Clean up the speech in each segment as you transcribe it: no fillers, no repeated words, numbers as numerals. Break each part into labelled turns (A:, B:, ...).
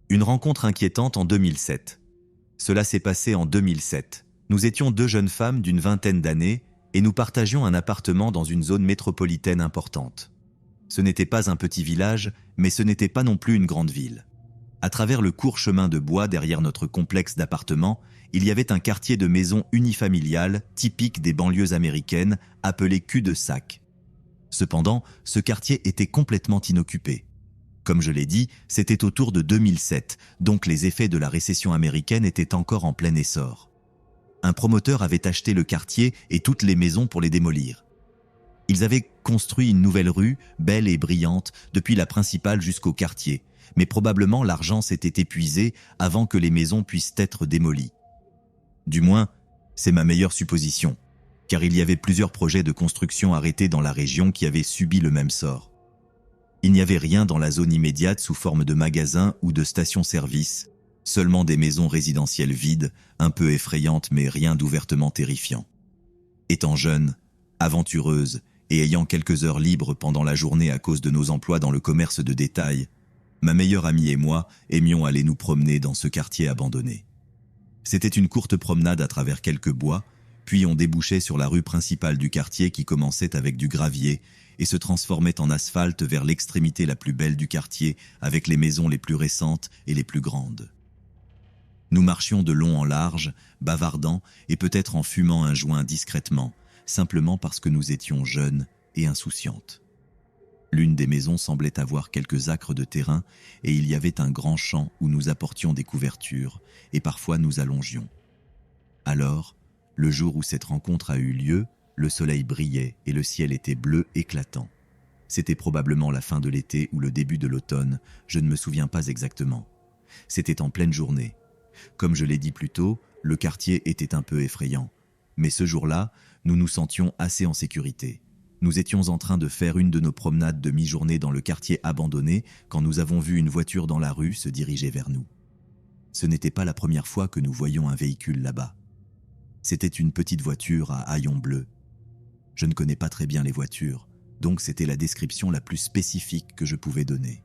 A: Une rencontre inquiétante en 2007. Cela s'est passé en 2007. Nous étions deux jeunes femmes d'une vingtaine d'années et nous partagions un appartement dans une zone métropolitaine importante. Ce n'était pas un petit village, mais ce n'était pas non plus une grande ville. À travers le court chemin de bois derrière notre complexe d'appartements, il y avait un quartier de maisons unifamiliales typique des banlieues américaines appelé cul-de-sac. Cependant, ce quartier était complètement inoccupé. Comme je l'ai dit, c'était autour de 2007, donc les effets de la récession américaine étaient encore en plein essor. Un promoteur avait acheté le quartier et toutes les maisons pour les démolir. Ils avaient construit une nouvelle rue, belle et brillante, depuis la principale jusqu'au quartier, mais probablement l'argent s'était épuisé avant que les maisons puissent être démolies. Du moins, c'est ma meilleure supposition, car il y avait plusieurs projets de construction arrêtés dans la région qui avaient subi le même sort. Il n'y avait rien dans la zone immédiate sous forme de magasins ou de stations-service, seulement des maisons résidentielles vides, un peu effrayantes mais rien d'ouvertement terrifiant. Étant jeune, aventureuse et ayant quelques heures libres pendant la journée à cause de nos emplois dans le commerce de détail, ma meilleure amie et moi aimions aller nous promener dans ce quartier abandonné. C'était une courte promenade à travers quelques bois, puis on débouchait sur la rue principale du quartier qui commençait avec du gravier et se transformait en asphalte vers l'extrémité la plus belle du quartier avec les maisons les plus récentes et les plus grandes. Nous marchions de long en large, bavardant et peut-être en fumant un joint discrètement, simplement parce que nous étions jeunes et insouciantes. L'une des maisons semblait avoir quelques acres de terrain et il y avait un grand champ où nous apportions des couvertures et parfois nous allongions. Alors, le jour où cette rencontre a eu lieu, le soleil brillait et le ciel était bleu éclatant. C'était probablement la fin de l'été ou le début de l'automne, je ne me souviens pas exactement. C'était en pleine journée. Comme je l'ai dit plus tôt, le quartier était un peu effrayant. Mais ce jour-là, nous nous sentions assez en sécurité. Nous étions en train de faire une de nos promenades de mi-journée dans le quartier abandonné quand nous avons vu une voiture dans la rue se diriger vers nous. Ce n'était pas la première fois que nous voyions un véhicule là-bas. C'était une petite voiture à haillons bleus. Je ne connais pas très bien les voitures, donc c'était la description la plus spécifique que je pouvais donner.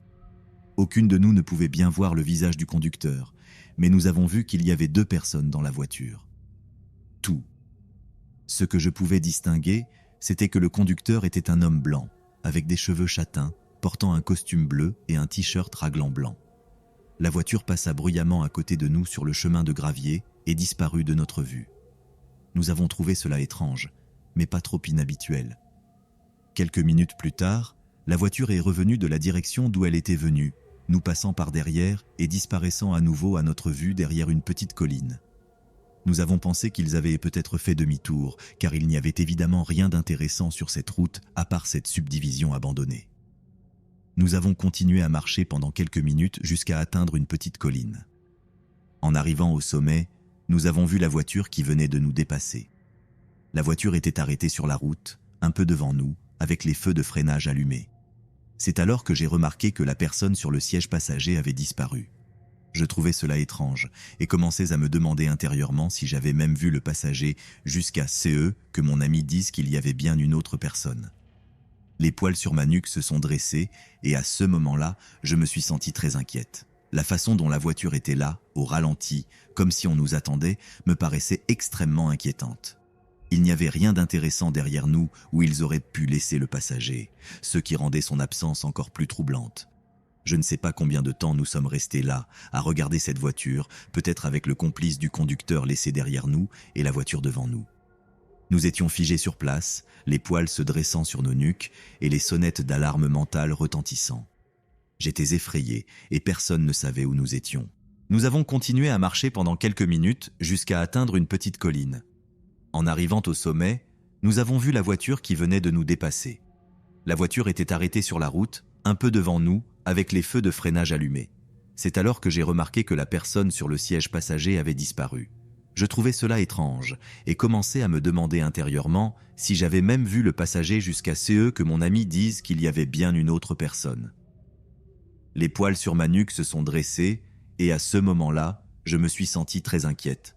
A: Aucune de nous ne pouvait bien voir le visage du conducteur, mais nous avons vu qu'il y avait 2 personnes dans la voiture. Tout. Ce que je pouvais distinguer, c'était que le conducteur était un homme blanc, avec des cheveux châtains, portant un costume bleu et un t-shirt raglan blanc. La voiture passa bruyamment à côté de nous sur le chemin de gravier et disparut de notre vue. Nous avons trouvé cela étrange, mais pas trop inhabituel. Quelques minutes plus tard, la voiture est revenue de la direction d'où elle était venue, nous passant par derrière et disparaissant à nouveau à notre vue derrière une petite colline. Nous avons pensé qu'ils avaient peut-être fait demi-tour, car il n'y avait évidemment rien d'intéressant sur cette route à part cette subdivision abandonnée. Nous avons continué à marcher pendant quelques minutes jusqu'à atteindre une petite colline. En arrivant au sommet, nous avons vu la voiture qui venait de nous dépasser. La voiture était arrêtée sur la route, un peu devant nous, avec les feux de freinage allumés. C'est alors que j'ai remarqué que la personne sur le siège passager avait disparu. Je trouvais cela étrange et commençais à me demander intérieurement si j'avais même vu le passager jusqu'à que mon ami dise qu'il y avait bien une autre personne. Les poils sur ma nuque se sont dressés et à ce moment-là, je me suis sentie très inquiète. La façon dont la voiture était là, au ralenti, comme si on nous attendait, me paraissait extrêmement inquiétante. Il n'y avait rien d'intéressant derrière nous où ils auraient pu laisser le passager, ce qui rendait son absence encore plus troublante. Je ne sais pas combien de temps nous sommes restés là, à regarder cette voiture, peut-être avec le complice du conducteur laissé derrière nous et la voiture devant nous. Nous étions figés sur place, les poils se dressant sur nos nuques et les sonnettes d'alarme mentale retentissant. J'étais effrayé et personne ne savait où nous étions. Nous avons continué à marcher pendant quelques minutes jusqu'à atteindre une petite colline. En arrivant au sommet, nous avons vu la voiture qui venait de nous dépasser. La voiture était arrêtée sur la route, un peu devant nous, avec les feux de freinage allumés. C'est alors que j'ai remarqué que la personne sur le siège passager avait disparu. Je trouvais cela étrange et commençais à me demander intérieurement si j'avais même vu le passager jusqu'à que mon ami dise qu'il y avait bien une autre personne. Les poils sur ma nuque se sont dressés et à ce moment-là, je me suis sentie très inquiète.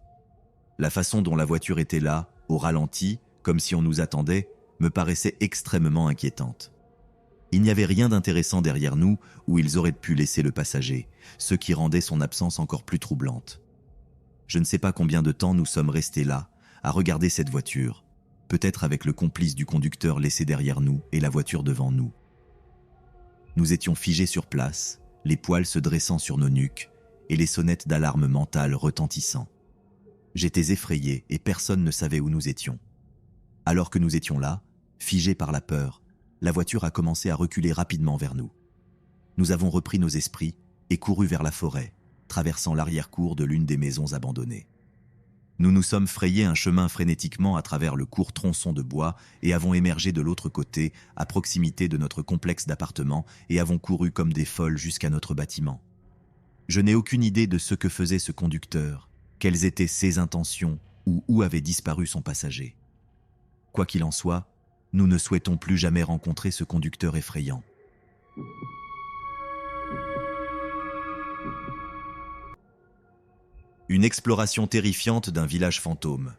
A: La façon dont la voiture était là, au ralenti, comme si on nous attendait, me paraissait extrêmement inquiétante. Il n'y avait rien d'intéressant derrière nous où ils auraient pu laisser le passager, ce qui rendait son absence encore plus troublante. Je ne sais pas combien de temps nous sommes restés là, à regarder cette voiture, peut-être avec le complice du conducteur laissé derrière nous et la voiture devant nous. Nous étions figés sur place, les poils se dressant sur nos nuques et les sonnettes d'alarme mentale retentissant. J'étais effrayé et personne ne savait où nous étions. Alors que nous étions là, figés par la peur, la voiture a commencé à reculer rapidement vers nous. Nous avons repris nos esprits et couru vers la forêt, traversant l'arrière-cour de l'une des maisons abandonnées. Nous nous sommes frayés un chemin frénétiquement à travers le court tronçon de bois et avons émergé de l'autre côté, à proximité de notre complexe d'appartements, et avons couru comme des folles jusqu'à notre bâtiment. Je n'ai aucune idée de ce que faisait ce conducteur, quelles étaient ses intentions ou où avait disparu son passager. Quoi qu'il en soit, nous ne souhaitons plus jamais rencontrer ce conducteur effrayant. Une exploration terrifiante d'un village fantôme.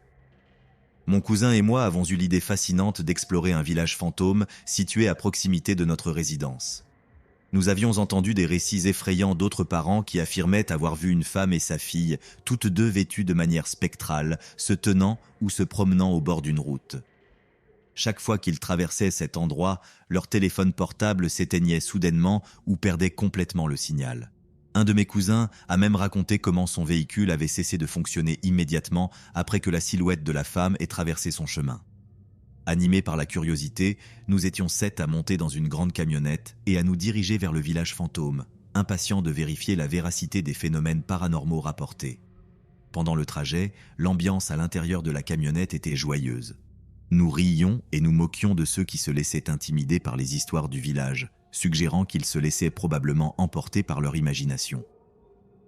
A: Mon cousin et moi avons eu l'idée fascinante d'explorer un village fantôme situé à proximité de notre résidence. Nous avions entendu des récits effrayants d'autres parents qui affirmaient avoir vu une femme et sa fille, toutes deux vêtues de manière spectrale, se tenant ou se promenant au bord d'une route. Chaque fois qu'ils traversaient cet endroit, leur téléphone portable s'éteignait soudainement ou perdait complètement le signal. Un de mes cousins a même raconté comment son véhicule avait cessé de fonctionner immédiatement après que la silhouette de la femme ait traversé son chemin. Animés par la curiosité, nous étions 7 à monter dans une grande camionnette et à nous diriger vers le village fantôme, impatients de vérifier la véracité des phénomènes paranormaux rapportés. Pendant le trajet, l'ambiance à l'intérieur de la camionnette était joyeuse. Nous riions et nous moquions de ceux qui se laissaient intimider par les histoires du village, suggérant qu'ils se laissaient probablement emporter par leur imagination.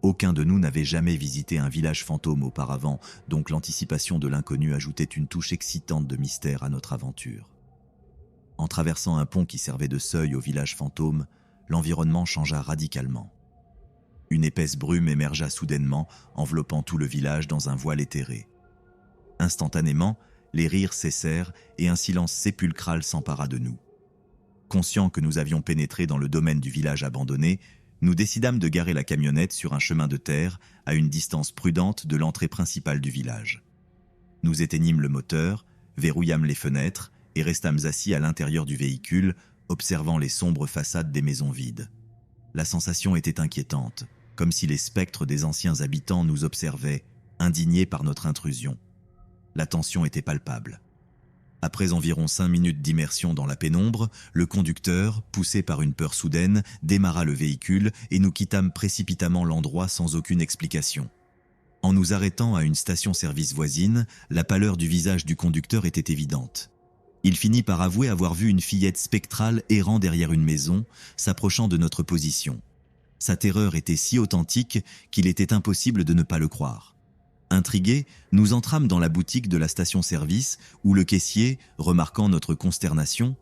A: Aucun de nous n'avait jamais visité un village fantôme auparavant, donc l'anticipation de l'inconnu ajoutait une touche excitante de mystère à notre aventure. En traversant un pont qui servait de seuil au village fantôme, l'environnement changea radicalement. Une épaisse brume émergea soudainement, enveloppant tout le village dans un voile éthéré. Instantanément, les rires cessèrent et un silence sépulcral s'empara de nous. Conscients que nous avions pénétré dans le domaine du village abandonné, nous décidâmes de garer la camionnette sur un chemin de terre à une distance prudente de l'entrée principale du village. Nous éteignîmes le moteur, verrouillâmes les fenêtres et restâmes assis à l'intérieur du véhicule, observant les sombres façades des maisons vides. La sensation était inquiétante, comme si les spectres des anciens habitants nous observaient, indignés par notre intrusion. La tension était palpable. Après environ 5 minutes d'immersion dans la pénombre, le conducteur, poussé par une peur soudaine, démarra le véhicule et nous quittâmes précipitamment l'endroit sans aucune explication. En nous arrêtant à une station-service voisine, la pâleur du visage du conducteur était évidente. Il finit par avouer avoir vu une fillette spectrale errant derrière une maison, s'approchant de notre position. Sa terreur était si authentique qu'il était impossible de ne pas le croire. Intrigués, nous entrâmes dans la boutique de la station-service où le caissier, remarquant notre consternation,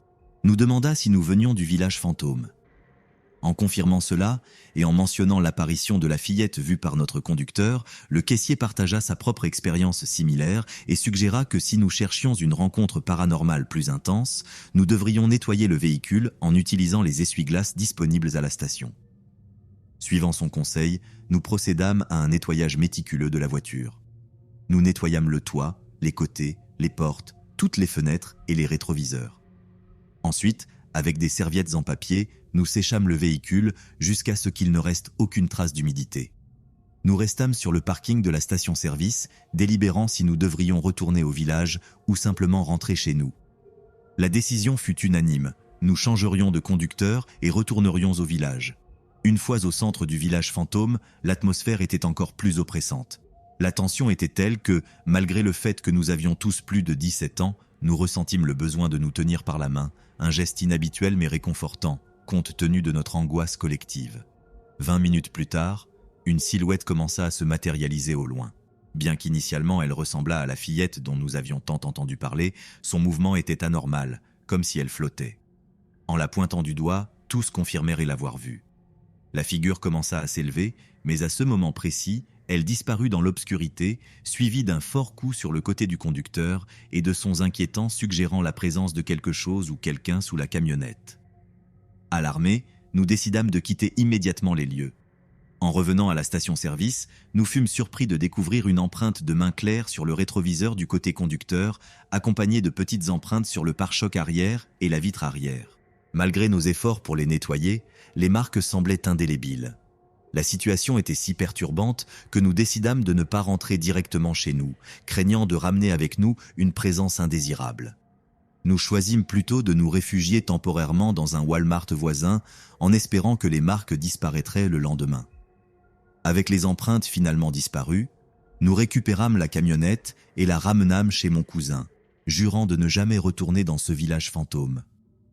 A: nous demanda si nous venions du village fantôme. En confirmant cela et en mentionnant l'apparition de la fillette vue par notre conducteur, le caissier partagea sa propre expérience similaire et suggéra que si nous cherchions une rencontre paranormale plus intense, nous devrions nettoyer le véhicule en utilisant les essuie-glaces disponibles à la station. Suivant son conseil, nous procédâmes à un nettoyage méticuleux de la voiture. Nous nettoyâmes le toit, les côtés, les portes, toutes les fenêtres et les rétroviseurs. Ensuite, avec des serviettes en papier, nous séchâmes le véhicule jusqu'à ce qu'il ne reste aucune trace d'humidité. Nous restâmes sur le parking de la station-service, délibérant si nous devrions retourner au village ou simplement rentrer chez nous. La décision fut unanime, nous changerions de conducteur et retournerions au village. Une fois au centre du village fantôme, l'atmosphère était encore plus oppressante. La tension était telle que, malgré le fait que nous avions tous plus de 17 ans, nous ressentîmes le besoin de nous tenir par la main, un geste inhabituel mais réconfortant, compte tenu de notre angoisse collective. 20 minutes plus tard, une silhouette commença à se matérialiser au loin. Bien qu'initialement elle ressemblât à la fillette dont nous avions tant entendu parler, son mouvement était anormal, comme si elle flottait. En la pointant du doigt, tous confirmèrent l'avoir vue. La figure commença à s'élever, mais à ce moment précis, elle disparut dans l'obscurité, suivie d'un fort coup sur le côté du conducteur et de sons inquiétants suggérant la présence de quelque chose ou quelqu'un sous la camionnette. Alarmés, nous décidâmes de quitter immédiatement les lieux. En revenant à la station-service, nous fûmes surpris de découvrir une empreinte de main claire sur le rétroviseur du côté conducteur, accompagnée de petites empreintes sur le pare-choc arrière et la vitre arrière. Malgré nos efforts pour les nettoyer, les marques semblaient indélébiles. La situation était si perturbante que nous décidâmes de ne pas rentrer directement chez nous, craignant de ramener avec nous une présence indésirable. Nous choisîmes plutôt de nous réfugier temporairement dans un Walmart voisin, en espérant que les marques disparaîtraient le lendemain. Avec les empreintes finalement disparues, nous récupérâmes la camionnette et la ramenâmes chez mon cousin, jurant de ne jamais retourner dans ce village fantôme.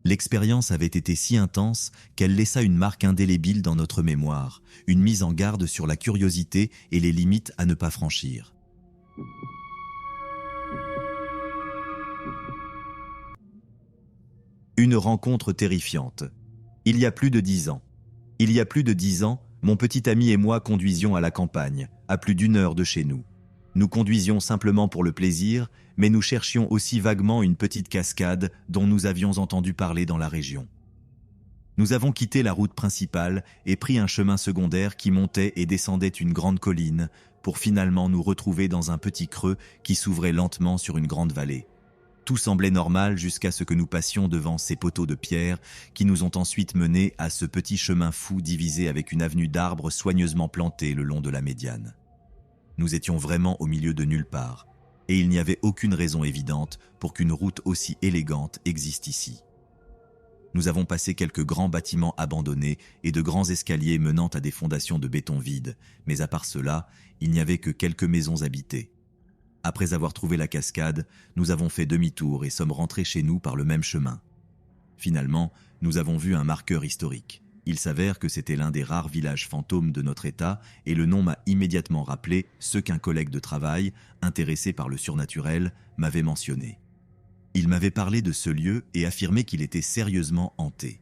A: L'expérience avait été si intense qu'elle laissa une marque indélébile dans notre mémoire, une mise en garde sur la curiosité et les limites à ne pas franchir. Une rencontre terrifiante. Il y a plus de 10 ans. Il y a plus de 10 ans, mon petit ami et moi conduisions à la campagne, à plus d'1 heure de chez nous. Nous conduisions simplement pour le plaisir, mais nous cherchions aussi vaguement une petite cascade dont nous avions entendu parler dans la région. Nous avons quitté la route principale et pris un chemin secondaire qui montait et descendait une grande colline pour finalement nous retrouver dans un petit creux qui s'ouvrait lentement sur une grande vallée. Tout semblait normal jusqu'à ce que nous passions devant ces poteaux de pierre qui nous ont ensuite menés à ce petit chemin fou divisé avec une avenue d'arbres soigneusement plantés le long de la médiane. Nous étions vraiment au milieu de nulle part, et il n'y avait aucune raison évidente pour qu'une route aussi élégante existe ici. Nous avons passé quelques grands bâtiments abandonnés et de grands escaliers menant à des fondations de béton vides, mais à part cela, il n'y avait que quelques maisons habitées. Après avoir trouvé la cascade, nous avons fait demi-tour et sommes rentrés chez nous par le même chemin. Finalement, nous avons vu un marqueur historique. Il s'avère que c'était l'un des rares villages fantômes de notre état et le nom m'a immédiatement rappelé ce qu'un collègue de travail, intéressé par le surnaturel, m'avait mentionné. Il m'avait parlé de ce lieu et affirmé qu'il était sérieusement hanté.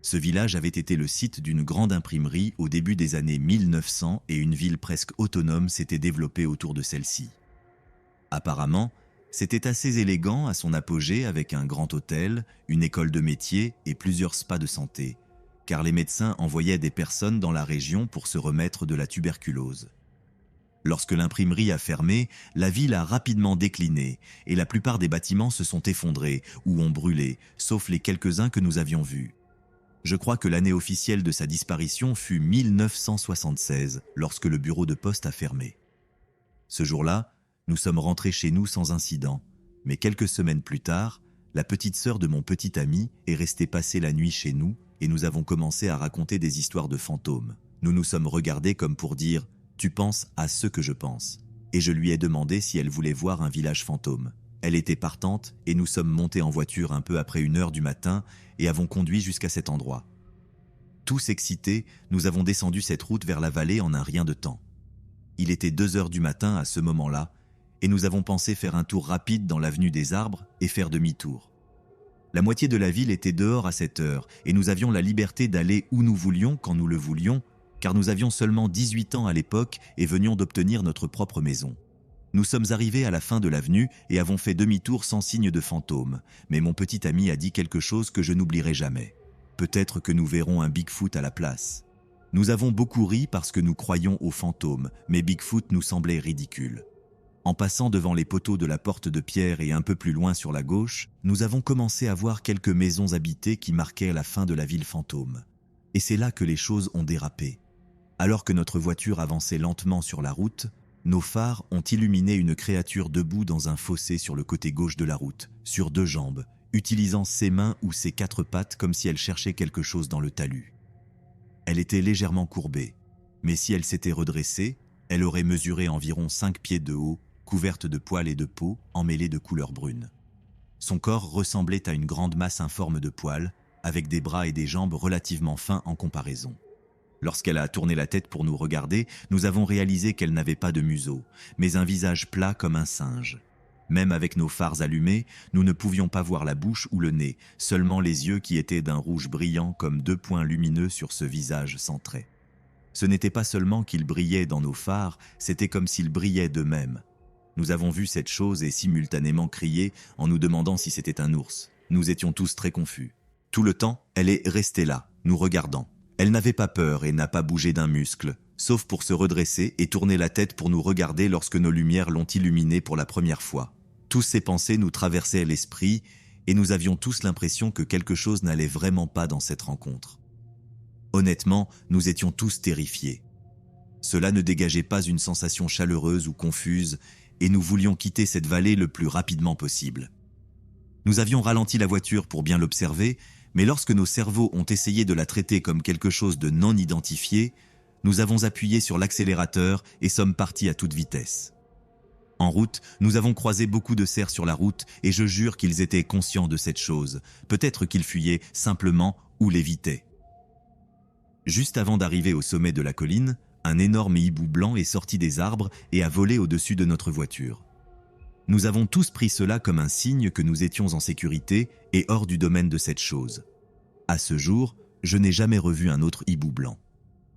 A: Ce village avait été le site d'une grande imprimerie au début des années 1900 et une ville presque autonome s'était développée autour de celle-ci. Apparemment, c'était assez élégant à son apogée avec un grand hôtel, une école de métier et plusieurs spas de santé, car les médecins envoyaient des personnes dans la région pour se remettre de la tuberculose. Lorsque l'imprimerie a fermé, la ville a rapidement décliné et la plupart des bâtiments se sont effondrés ou ont brûlé, sauf les quelques-uns que nous avions vus. Je crois que l'année officielle de sa disparition fut 1976, lorsque le bureau de poste a fermé. Ce jour-là, nous sommes rentrés chez nous sans incident, mais quelques semaines plus tard, la petite sœur de mon petit ami est restée passer la nuit chez nous et nous avons commencé à raconter des histoires de fantômes. Nous nous sommes regardés comme pour dire « Tu penses à ce que je pense » et je lui ai demandé si elle voulait voir un village fantôme. Elle était partante et nous sommes montés en voiture un peu après 1 heure du matin et avons conduit jusqu'à cet endroit. Tous excités, nous avons descendu cette route vers la vallée en un rien de temps. Il était 2 heures du matin à ce moment-là et nous avons pensé faire un tour rapide dans l'avenue des arbres et faire demi-tour. La moitié de la ville était dehors à cette heure et nous avions la liberté d'aller où nous voulions quand nous le voulions, car nous avions seulement 18 ans à l'époque et venions d'obtenir notre propre maison. Nous sommes arrivés à la fin de l'avenue et avons fait demi-tour sans signe de fantôme, mais mon petit ami a dit quelque chose que je n'oublierai jamais. Peut-être que nous verrons un Bigfoot à la place. Nous avons beaucoup ri parce que nous croyons aux fantômes, mais Bigfoot nous semblait ridicule. En passant devant les poteaux de la porte de pierre et un peu plus loin sur la gauche, nous avons commencé à voir quelques maisons habitées qui marquaient la fin de la ville fantôme. Et c'est là que les choses ont dérapé. Alors que notre voiture avançait lentement sur la route, nos phares ont illuminé une créature debout dans un fossé sur le côté gauche de la route, sur 2 jambes, utilisant ses mains ou ses 4 pattes comme si elle cherchait quelque chose dans le talus. Elle était légèrement courbée, mais si elle s'était redressée, elle aurait mesuré environ 5 pieds de haut, couverte de poils et de peau emmêlés de couleur brune. Son corps ressemblait à une grande masse informe de poils, avec des bras et des jambes relativement fins en comparaison. Lorsqu'elle a tourné la tête pour nous regarder, nous avons réalisé qu'elle n'avait pas de museau, mais un visage plat comme un singe. Même avec nos phares allumés, nous ne pouvions pas voir la bouche ou le nez, seulement les yeux qui étaient d'un rouge brillant comme 2 points lumineux sur ce visage sans traits. Ce n'était pas seulement qu'ils brillaient dans nos phares, c'était comme s'ils brillaient d'eux-mêmes. Nous avons vu cette chose et simultanément crié en nous demandant si c'était un ours. Nous étions tous très confus. Tout le temps, elle est restée là, nous regardant. Elle n'avait pas peur et n'a pas bougé d'un muscle, sauf pour se redresser et tourner la tête pour nous regarder lorsque nos lumières l'ont illuminée pour la première fois. Toutes ces pensées nous traversaient l'esprit et nous avions tous l'impression que quelque chose n'allait vraiment pas dans cette rencontre. Honnêtement, nous étions tous terrifiés. Cela ne dégageait pas une sensation chaleureuse ou confuse et nous voulions quitter cette vallée le plus rapidement possible. Nous avions ralenti la voiture pour bien l'observer, mais lorsque nos cerveaux ont essayé de la traiter comme quelque chose de non identifié, nous avons appuyé sur l'accélérateur et sommes partis à toute vitesse. En route, nous avons croisé beaucoup de cerfs sur la route et je jure qu'ils étaient conscients de cette chose. Peut-être qu'ils fuyaient simplement ou l'évitaient. Juste avant d'arriver au sommet de la colline, un énorme hibou blanc est sorti des arbres et a volé au-dessus de notre voiture. Nous avons tous pris cela comme un signe que nous étions en sécurité et hors du domaine de cette chose. À ce jour, je n'ai jamais revu un autre hibou blanc.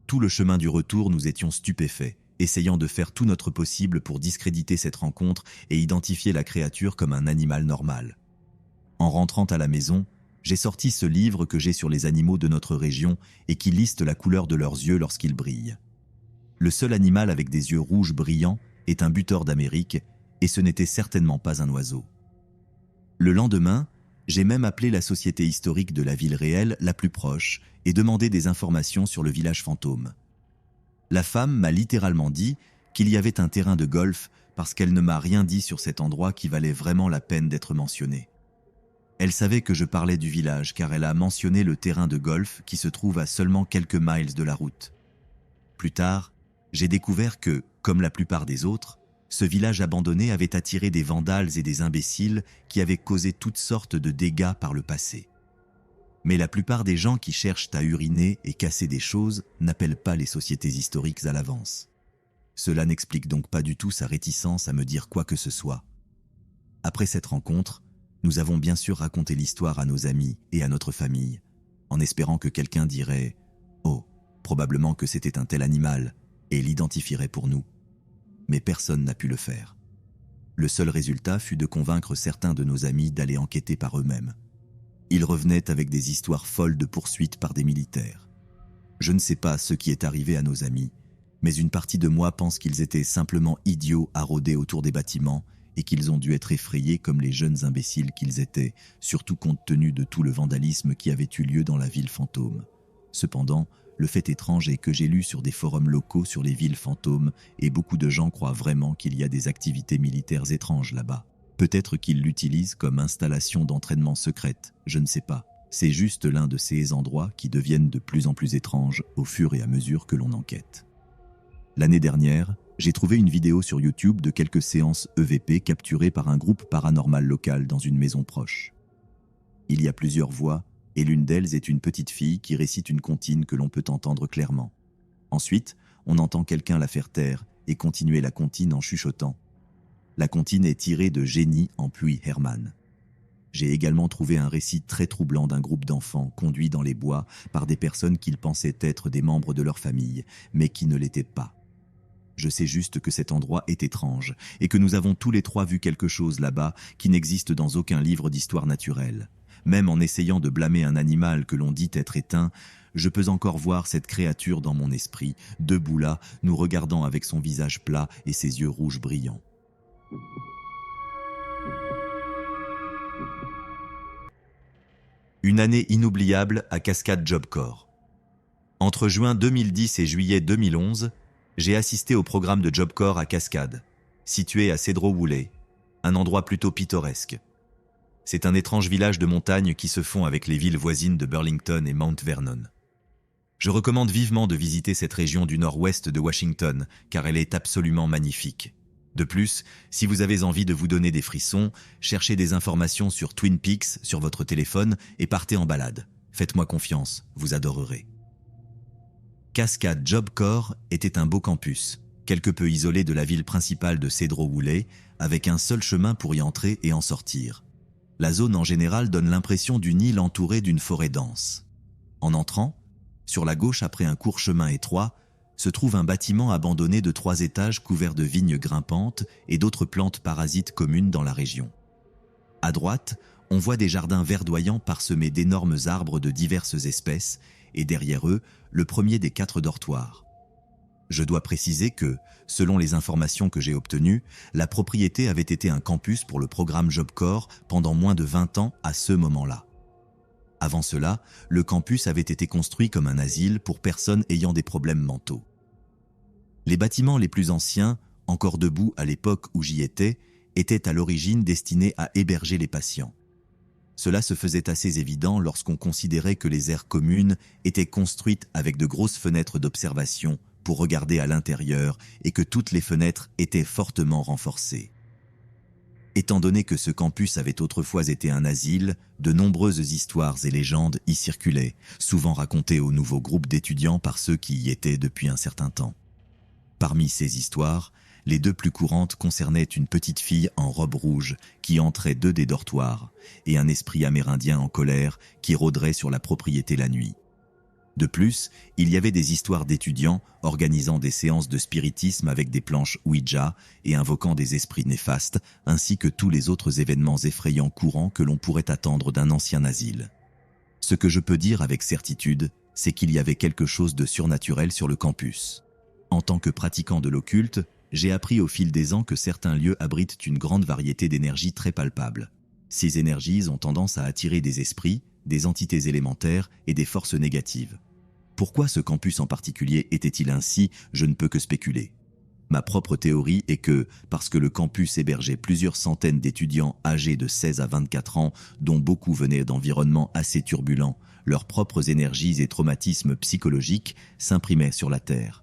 A: Tout le chemin du retour, nous étions stupéfaits, essayant de faire tout notre possible pour discréditer cette rencontre et identifier la créature comme un animal normal. En rentrant à la maison, j'ai sorti ce livre que j'ai sur les animaux de notre région et qui liste la couleur de leurs yeux lorsqu'ils brillent. Le seul animal avec des yeux rouges brillants est un butor d'Amérique et ce n'était certainement pas un oiseau. Le lendemain, j'ai même appelé la société historique de la ville réelle la plus proche et demandé des informations sur le village fantôme. La femme m'a littéralement dit qu'il y avait un terrain de golf parce qu'elle ne m'a rien dit sur cet endroit qui valait vraiment la peine d'être mentionné. Elle savait que je parlais du village car elle a mentionné le terrain de golf qui se trouve à seulement quelques miles de la route. Plus tard, j'ai découvert que, comme la plupart des autres, ce village abandonné avait attiré des vandales et des imbéciles qui avaient causé toutes sortes de dégâts par le passé. Mais la plupart des gens qui cherchent à uriner et casser des choses n'appellent pas les sociétés historiques à l'avance. Cela n'explique donc pas du tout sa réticence à me dire quoi que ce soit. Après cette rencontre, nous avons bien sûr raconté l'histoire à nos amis et à notre famille, en espérant que quelqu'un dirait « Oh, probablement que c'était un tel animal » et l'identifierait pour nous. Mais personne n'a pu le faire. Le seul résultat fut de convaincre certains de nos amis d'aller enquêter par eux-mêmes. Ils revenaient avec des histoires folles de poursuites par des militaires. Je ne sais pas ce qui est arrivé à nos amis, mais une partie de moi pense qu'ils étaient simplement idiots à rôder autour des bâtiments et qu'ils ont dû être effrayés comme les jeunes imbéciles qu'ils étaient, surtout compte tenu de tout le vandalisme qui avait eu lieu dans la ville fantôme. Cependant, le fait étrange est que j'ai lu sur des forums locaux sur les villes fantômes et beaucoup de gens croient vraiment qu'il y a des activités militaires étranges là-bas. Peut-être qu'ils l'utilisent comme installation d'entraînement secrète, je ne sais pas. C'est juste l'un de ces endroits qui deviennent de plus en plus étranges au fur et à mesure que l'on enquête. L'année dernière, j'ai trouvé une vidéo sur YouTube de quelques séances EVP capturées par un groupe paranormal local dans une maison proche. Il y a plusieurs voix, et l'une d'elles est une petite fille qui récite une comptine que l'on peut entendre clairement. Ensuite, on entend quelqu'un la faire taire et continuer la comptine en chuchotant. La comptine est tirée de Génie en Puy Hermann. J'ai également trouvé un récit très troublant d'un groupe d'enfants conduits dans les bois par des personnes qu'ils pensaient être des membres de leur famille, mais qui ne l'étaient pas. Je sais juste que cet endroit est étrange et que nous avons tous les trois vu quelque chose là-bas qui n'existe dans aucun livre d'histoire naturelle. Même en essayant de blâmer un animal que l'on dit être éteint, je peux encore voir cette créature dans mon esprit, debout là, nous regardant avec son visage plat et ses yeux rouges brillants. Une année inoubliable à Cascade Job Corps. Entre juin 2010 et juillet 2011, j'ai assisté au programme de Job Corps à Cascade, situé à Cedro Woolley, un endroit plutôt pittoresque. C'est un étrange village de montagne qui se fond avec les villes voisines de Burlington et Mount Vernon. Je recommande vivement de visiter cette région du nord-ouest de Washington, car elle est absolument magnifique. De plus, si vous avez envie de vous donner des frissons, cherchez des informations sur Twin Peaks sur votre téléphone et partez en balade. Faites-moi confiance, vous adorerez. Cascade Job Corps était un beau campus, quelque peu isolé de la ville principale de Cedro Woolley, avec un seul chemin pour y entrer et en sortir. La zone en général donne l'impression d'une île entourée d'une forêt dense. En entrant, sur la gauche après un court chemin étroit, se trouve un bâtiment abandonné de 3 étages couvert de vignes grimpantes et d'autres plantes parasites communes dans la région. À droite, On voit des jardins verdoyants parsemés d'énormes arbres de diverses espèces, et derrière eux, le premier des 4 dortoirs. Je dois préciser que, selon les informations que j'ai obtenues, la propriété avait été un campus pour le programme Job Corps pendant moins de 20 ans à ce moment-là. Avant cela, le campus avait été construit comme un asile pour personnes ayant des problèmes mentaux. Les bâtiments les plus anciens, encore debout à l'époque où j'y étais à l'origine destinés à héberger les patients. Cela se faisait assez évident lorsqu'on considérait que les aires communes étaient construites avec de grosses fenêtres d'observation pour regarder à l'intérieur et que toutes les fenêtres étaient fortement renforcées. Étant donné que ce campus avait autrefois été un asile, de nombreuses histoires et légendes y circulaient, souvent racontées aux nouveaux groupes d'étudiants par ceux qui y étaient depuis un certain temps. Parmi ces histoires, les 2 plus courantes concernaient une petite fille en robe rouge qui entrait 2 des dortoirs et un esprit amérindien en colère qui rôderait sur la propriété la nuit. De plus, il y avait des histoires d'étudiants organisant des séances de spiritisme avec des planches Ouija et invoquant des esprits néfastes, ainsi que tous les autres événements effrayants courants que l'on pourrait attendre d'un ancien asile. Ce que je peux dire avec certitude, c'est qu'il y avait quelque chose de surnaturel sur le campus. En tant que pratiquant de l'occulte, j'ai appris au fil des ans que certains lieux abritent une grande variété d'énergies très palpables. Ces énergies ont tendance à attirer des esprits, des entités élémentaires et des forces négatives. Pourquoi ce campus en particulier était-il ainsi, je ne peux que spéculer. Ma propre théorie est que, parce que le campus hébergeait plusieurs centaines d'étudiants âgés de 16 à 24 ans, dont beaucoup venaient d'environnements assez turbulents, leurs propres énergies et traumatismes psychologiques s'imprimaient sur la Terre.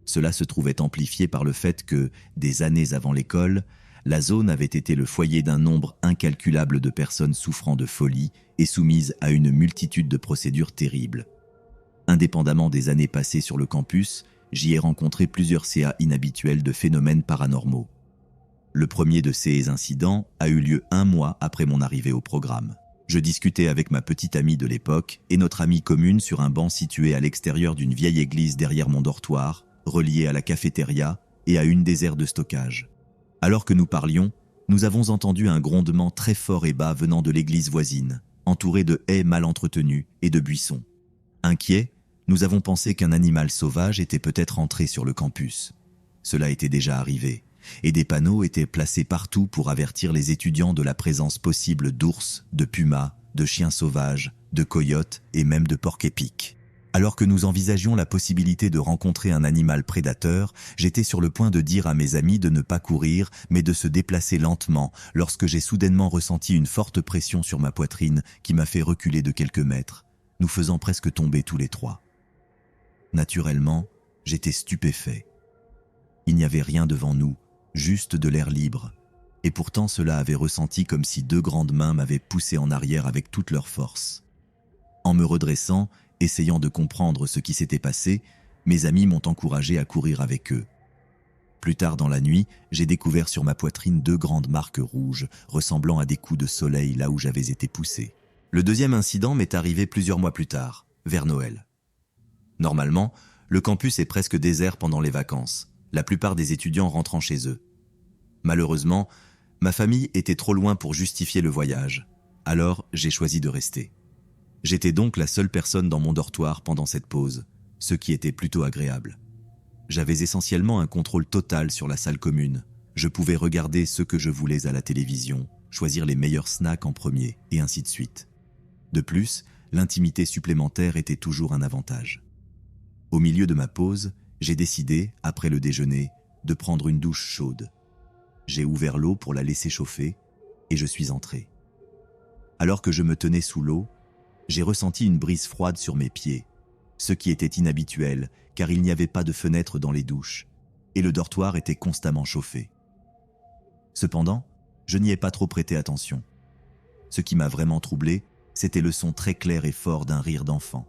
A: Cela se trouvait amplifié par le fait que, des années avant l'école, la zone avait été le foyer d'un nombre incalculable de personnes souffrant de folie et soumises à une multitude de procédures terribles. Indépendamment des années passées sur le campus, j'y ai rencontré plusieurs CA inhabituels de phénomènes paranormaux. Le premier de ces incidents a eu lieu 1 mois après mon arrivée au programme. Je discutais avec ma petite amie de l'époque et notre amie commune sur un banc situé à l'extérieur d'une vieille église derrière mon dortoir, relié à la cafétéria et à une des aires de stockage. Alors que nous parlions, nous avons entendu un grondement très fort et bas venant de l'église voisine, entouré de haies mal entretenues et de buissons. Inquiets, nous avons pensé qu'un animal sauvage était peut-être entré sur le campus. Cela était déjà arrivé, et des panneaux étaient placés partout pour avertir les étudiants de la présence possible d'ours, de pumas, de chiens sauvages, de coyotes et même de porcs-épics. Alors que nous envisagions la possibilité de rencontrer un animal prédateur, j'étais sur le point de dire à mes amis de ne pas courir, mais de se déplacer lentement, lorsque j'ai soudainement ressenti une forte pression sur ma poitrine qui m'a fait reculer de quelques mètres, nous faisant presque tomber tous les 3. Naturellement, j'étais stupéfait. Il n'y avait rien devant nous, juste de l'air libre, et pourtant cela avait ressenti comme si 2 grandes mains m'avaient poussé en arrière avec toute leur force. En me redressant, essayant de comprendre ce qui s'était passé, mes amis m'ont encouragé à courir avec eux. Plus tard dans la nuit, j'ai découvert sur ma poitrine 2 grandes marques rouges, ressemblant à des coups de soleil là où j'avais été poussé. Le deuxième incident m'est arrivé plusieurs mois plus tard, vers Noël. Normalement, le campus est presque désert pendant les vacances, la plupart des étudiants rentrant chez eux. Malheureusement, ma famille était trop loin pour justifier le voyage, alors j'ai choisi de rester. J'étais donc la seule personne dans mon dortoir pendant cette pause, ce qui était plutôt agréable. J'avais essentiellement un contrôle total sur la salle commune. Je pouvais regarder ce que je voulais à la télévision, choisir les meilleurs snacks en premier, et ainsi de suite. De plus, l'intimité supplémentaire était toujours un avantage. Au milieu de ma pause, j'ai décidé, après le déjeuner, de prendre une douche chaude. J'ai ouvert l'eau pour la laisser chauffer, et je suis entré. Alors que je me tenais sous l'eau, j'ai ressenti une brise froide sur mes pieds, ce qui était inhabituel car il n'y avait pas de fenêtre dans les douches et le dortoir était constamment chauffé. Cependant, je n'y ai pas trop prêté attention. Ce qui m'a vraiment troublé, c'était le son très clair et fort d'un rire d'enfant.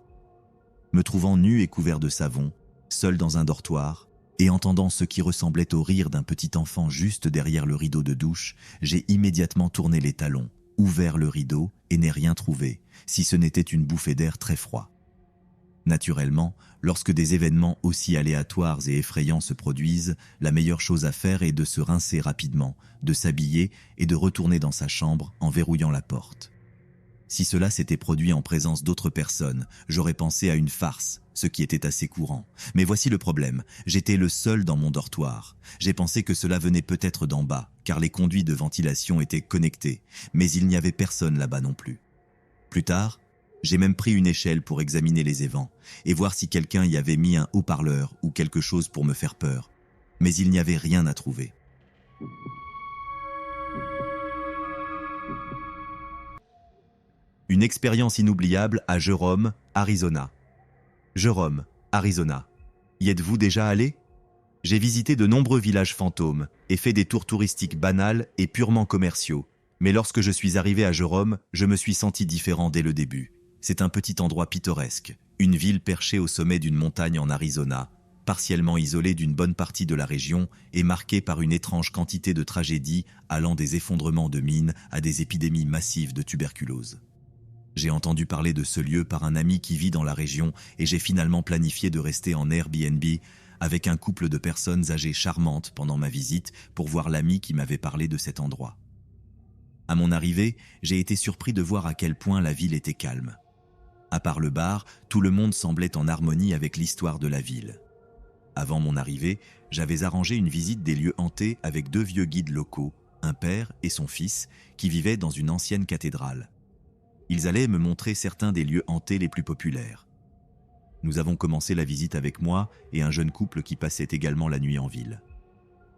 A: Me trouvant nu et couvert de savon, seul dans un dortoir, et entendant ce qui ressemblait au rire d'un petit enfant juste derrière le rideau de douche, j'ai immédiatement tourné les talons, ouvert le rideau et n'ai rien trouvé, si ce n'était une bouffée d'air très froid. Naturellement, lorsque des événements aussi aléatoires et effrayants se produisent, la meilleure chose à faire est de se rincer rapidement, de s'habiller et de retourner dans sa chambre en verrouillant la porte. Si cela s'était produit en présence d'autres personnes, j'aurais pensé à une farce, ce qui était assez courant. Mais voici le problème, j'étais le seul dans mon dortoir. J'ai pensé que cela venait peut-être d'en bas, car les conduits de ventilation étaient connectés, mais il n'y avait personne là-bas non plus. Plus tard, j'ai même pris une échelle pour examiner les évents et voir si quelqu'un y avait mis un haut-parleur ou quelque chose pour me faire peur. Mais il n'y avait rien à trouver. Une expérience inoubliable à Jerome, Arizona. Jerome, Arizona. Y êtes-vous déjà allé? J'ai visité de nombreux villages fantômes et fait des tours touristiques banals et purement commerciaux. Mais lorsque je suis arrivé à Jerome, je me suis senti différent dès le début. C'est un petit endroit pittoresque, une ville perchée au sommet d'une montagne en Arizona, partiellement isolée d'une bonne partie de la région et marquée par une étrange quantité de tragédies allant des effondrements de mines à des épidémies massives de tuberculose. J'ai entendu parler de ce lieu par un ami qui vit dans la région et j'ai finalement planifié de rester en Airbnb avec un couple de personnes âgées charmantes pendant ma visite pour voir l'ami qui m'avait parlé de cet endroit. À mon arrivée, j'ai été surpris de voir à quel point la ville était calme. À part le bar, tout le monde semblait en harmonie avec l'histoire de la ville. Avant mon arrivée, j'avais arrangé une visite des lieux hantés avec 2 vieux guides locaux, un père et son fils, qui vivaient dans une ancienne cathédrale. Ils allaient me montrer certains des lieux hantés les plus populaires. Nous avons commencé la visite avec moi et un jeune couple qui passait également la nuit en ville.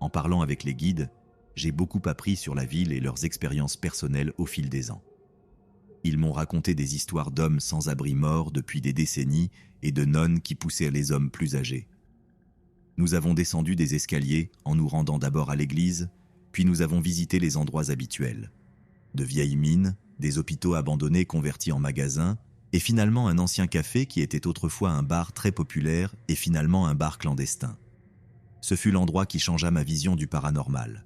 A: En parlant avec les guides, j'ai beaucoup appris sur la ville et leurs expériences personnelles au fil des ans. Ils m'ont raconté des histoires d'hommes sans abri morts depuis des décennies et de nonnes qui poussaient les hommes plus âgés. Nous avons descendu des escaliers en nous rendant d'abord à l'église, puis nous avons visité les endroits habituels. De vieilles mines, des hôpitaux abandonnés convertis en magasins, et finalement un ancien café qui était autrefois un bar très populaire et finalement un bar clandestin. Ce fut l'endroit qui changea ma vision du paranormal.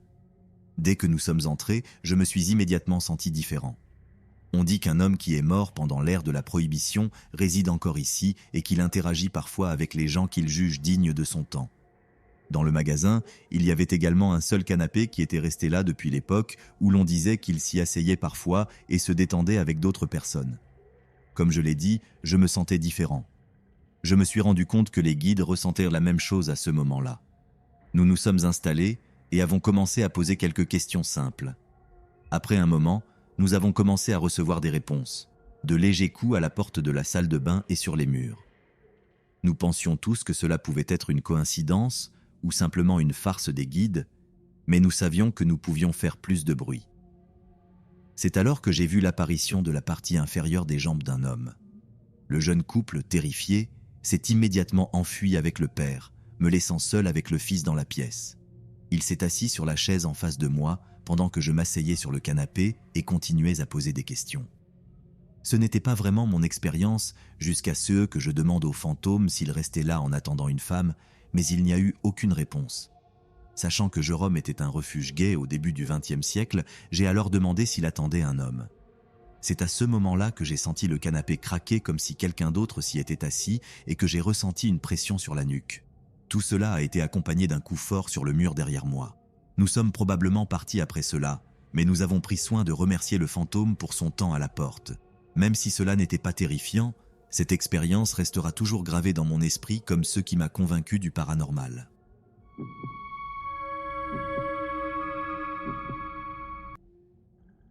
A: Dès que nous sommes entrés, je me suis immédiatement senti différent. On dit qu'un homme qui est mort pendant l'ère de la Prohibition réside encore ici et qu'il interagit parfois avec les gens qu'il juge dignes de son temps. Dans le magasin, il y avait également un seul canapé qui était resté là depuis l'époque où l'on disait qu'il s'y asseyait parfois et se détendait avec d'autres personnes. Comme je l'ai dit, je me sentais différent. Je me suis rendu compte que les guides ressentaient la même chose à ce moment-là. Nous nous sommes installés et avons commencé à poser quelques questions simples. Après un moment, nous avons commencé à recevoir des réponses, de légers coups à la porte de la salle de bain et sur les murs. Nous pensions tous que cela pouvait être une coïncidence ou simplement une farce des guides, mais nous savions que nous pouvions faire plus de bruit. C'est alors que j'ai vu l'apparition de la partie inférieure des jambes d'un homme. Le jeune couple, terrifié, s'est immédiatement enfui avec le père, me laissant seul avec le fils dans la pièce. Il s'est assis sur la chaise en face de moi pendant que je m'asseyais sur le canapé et continuais à poser des questions. Ce n'était pas vraiment mon expérience jusqu'à ce que je demande aux fantômes s'ils restaient là en attendant une femme, mais il n'y a eu aucune réponse. Sachant que Jerome était un refuge gay au début du XXe siècle, j'ai alors demandé s'il attendait un homme. C'est à ce moment-là que j'ai senti le canapé craquer comme si quelqu'un d'autre s'y était assis et que j'ai ressenti une pression sur la nuque. Tout cela a été accompagné d'un coup fort sur le mur derrière moi. Nous sommes probablement partis après cela, mais nous avons pris soin de remercier le fantôme pour son temps à la porte. Même si cela n'était pas terrifiant, cette expérience restera toujours gravée dans mon esprit comme ce qui m'a convaincu du paranormal.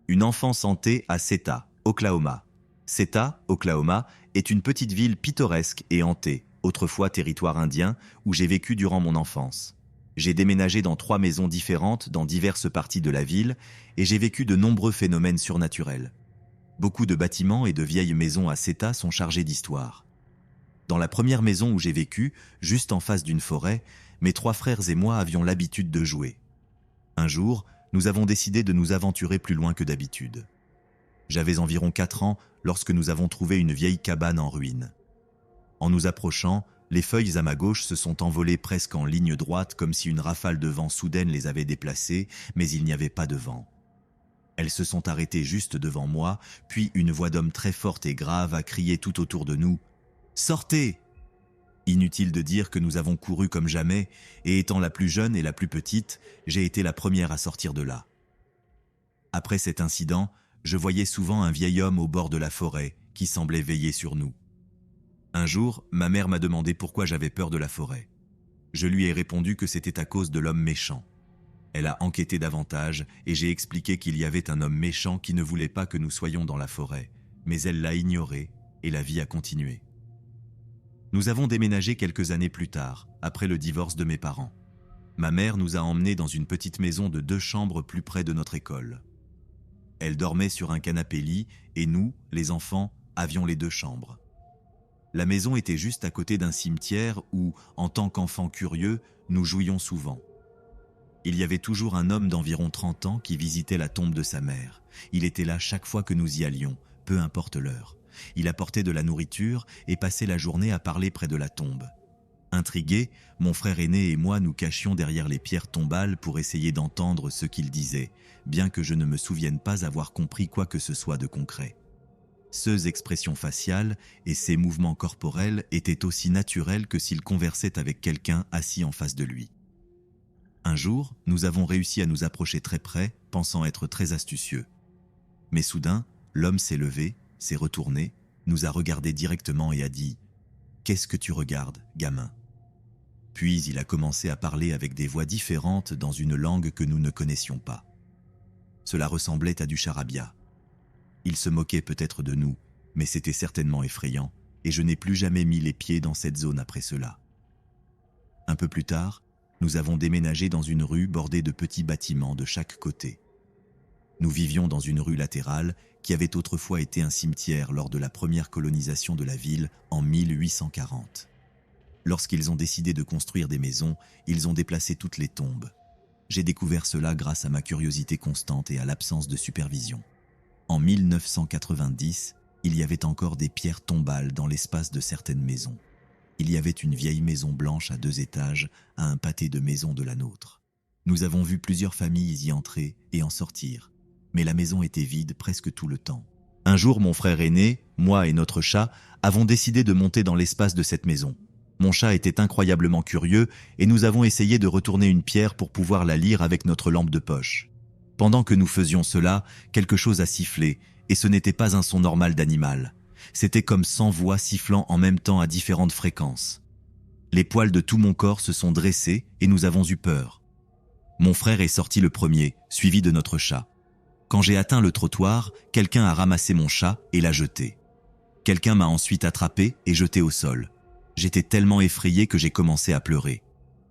A: Une enfance hantée à Seta, Oklahoma. Seta, Oklahoma, est une petite ville pittoresque et hantée, autrefois territoire indien, où j'ai vécu durant mon enfance. J'ai déménagé dans 3 maisons différentes dans diverses parties de la ville et j'ai vécu de nombreux phénomènes surnaturels. Beaucoup de bâtiments et de vieilles maisons à Seta sont chargés d'histoire. Dans la première maison où j'ai vécu, juste en face d'une forêt, mes 3 frères et moi avions l'habitude de jouer. Un jour, nous avons décidé de nous aventurer plus loin que d'habitude. J'avais environ 4 ans lorsque nous avons trouvé une vieille cabane en ruine. En nous approchant, les feuilles à ma gauche se sont envolées presque en ligne droite comme si une rafale de vent soudaine les avait déplacées, mais il n'y avait pas de vent. Elles se sont arrêtées juste devant moi, puis une voix d'homme très forte et grave a crié tout autour de nous « Sortez ! Inutile de dire que nous avons couru comme jamais, et étant la plus jeune et la plus petite, j'ai été la première à sortir de là. Après cet incident, je voyais souvent un vieil homme au bord de la forêt qui semblait veiller sur nous. Un jour, ma mère m'a demandé pourquoi j'avais peur de la forêt. Je lui ai répondu que c'était à cause de l'homme méchant. Elle a enquêté davantage et j'ai expliqué qu'il y avait un homme méchant qui ne voulait pas que nous soyons dans la forêt, mais elle l'a ignoré et la vie a continué. Nous avons déménagé quelques années plus tard, après le divorce de mes parents. Ma mère nous a emmenés dans une petite maison de 2 chambres plus près de notre école. Elle dormait sur un canapé-lit et nous, les enfants, avions les 2 chambres. La maison était juste à côté d'un cimetière où, en tant qu'enfants curieux, nous jouions souvent. Il y avait toujours un homme d'environ 30 ans qui visitait la tombe de sa mère. Il était là chaque fois que nous y allions, peu importe l'heure. Il apportait de la nourriture et passait la journée à parler près de la tombe. Intrigués, mon frère aîné et moi nous cachions derrière les pierres tombales pour essayer d'entendre ce qu'il disait, bien que je ne me souvienne pas avoir compris quoi que ce soit de concret. Ses expressions faciales et ses mouvements corporels étaient aussi naturels que s'il conversait avec quelqu'un assis en face de lui. Un jour, nous avons réussi à nous approcher très près, pensant être très astucieux. Mais soudain, l'homme s'est levé, s'est retourné, nous a regardés directement et a dit « Qu'est-ce que tu regardes, gamin ?» Puis il a commencé à parler avec des voix différentes dans une langue que nous ne connaissions pas. Cela ressemblait à du charabia. Il se moquait peut-être de nous, mais c'était certainement effrayant, et je n'ai plus jamais mis les pieds dans cette zone après cela. Un peu plus tard, nous avons déménagé dans une rue bordée de petits bâtiments de chaque côté. Nous vivions dans une rue latérale qui avait autrefois été un cimetière lors de la première colonisation de la ville en 1840. Lorsqu'ils ont décidé de construire des maisons, ils ont déplacé toutes les tombes. J'ai découvert cela grâce à ma curiosité constante et à l'absence de supervision. En 1990, il y avait encore des pierres tombales dans l'espace de certaines maisons. Il y avait une vieille maison blanche à 2 étages à un pâté de maisons de la nôtre. Nous avons vu plusieurs familles y entrer et en sortir, mais la maison était vide presque tout le temps. Un jour, mon frère aîné, moi et notre chat avons décidé de monter dans l'espace de cette maison. Mon chat était incroyablement curieux et nous avons essayé de retourner une pierre pour pouvoir la lire avec notre lampe de poche. Pendant que nous faisions cela, quelque chose a sifflé, et ce n'était pas un son normal d'animal. C'était comme 100 voix sifflant en même temps à différentes fréquences. Les poils de tout mon corps se sont dressés et nous avons eu peur. Mon frère est sorti le premier, suivi de notre chat. Quand j'ai atteint le trottoir, quelqu'un a ramassé mon chat et l'a jeté. Quelqu'un m'a ensuite attrapé et jeté au sol. J'étais tellement effrayé que j'ai commencé à pleurer.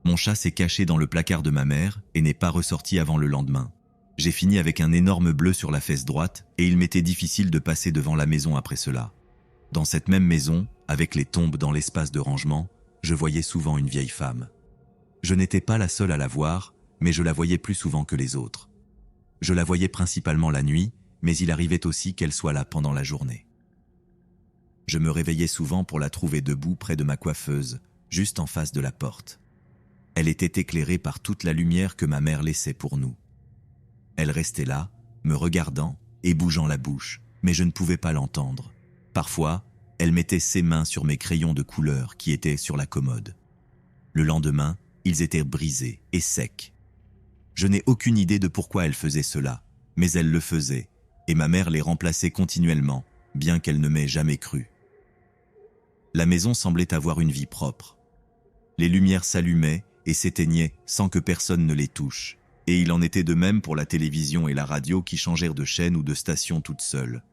A: Mon chat s'est caché dans le placard de ma mère et n'est pas ressorti avant le lendemain. J'ai fini avec un énorme bleu sur la fesse droite et il m'était difficile de passer devant la maison après cela. Dans cette même maison, avec les tombes dans l'espace de rangement, je voyais souvent une vieille femme. Je n'étais pas la seule à la voir, mais je la voyais plus souvent que les autres. Je la voyais principalement la nuit, mais il arrivait aussi qu'elle soit là pendant la journée. Je me réveillais souvent pour la trouver debout près de ma coiffeuse, juste en face de la porte. Elle était éclairée par toute la lumière que ma mère laissait pour nous. Elle restait là, me regardant et bougeant la bouche, mais je ne pouvais pas l'entendre. Parfois, elle mettait ses mains sur mes crayons de couleur qui étaient sur la commode. Le lendemain, ils étaient brisés et secs. Je n'ai aucune idée de pourquoi elle faisait cela, mais elle le faisait, et ma mère les remplaçait continuellement, bien qu'elle ne m'ait jamais cru. La maison semblait avoir une vie propre. Les lumières s'allumaient et s'éteignaient sans que personne ne les touche. Et il en était de même pour la télévision et la radio qui changèrent de chaîne ou de station toutes seules.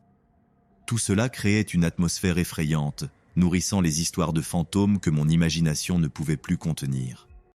A: Tout cela créait une atmosphère effrayante, nourrissant les histoires de fantômes que mon imagination ne pouvait plus contenir.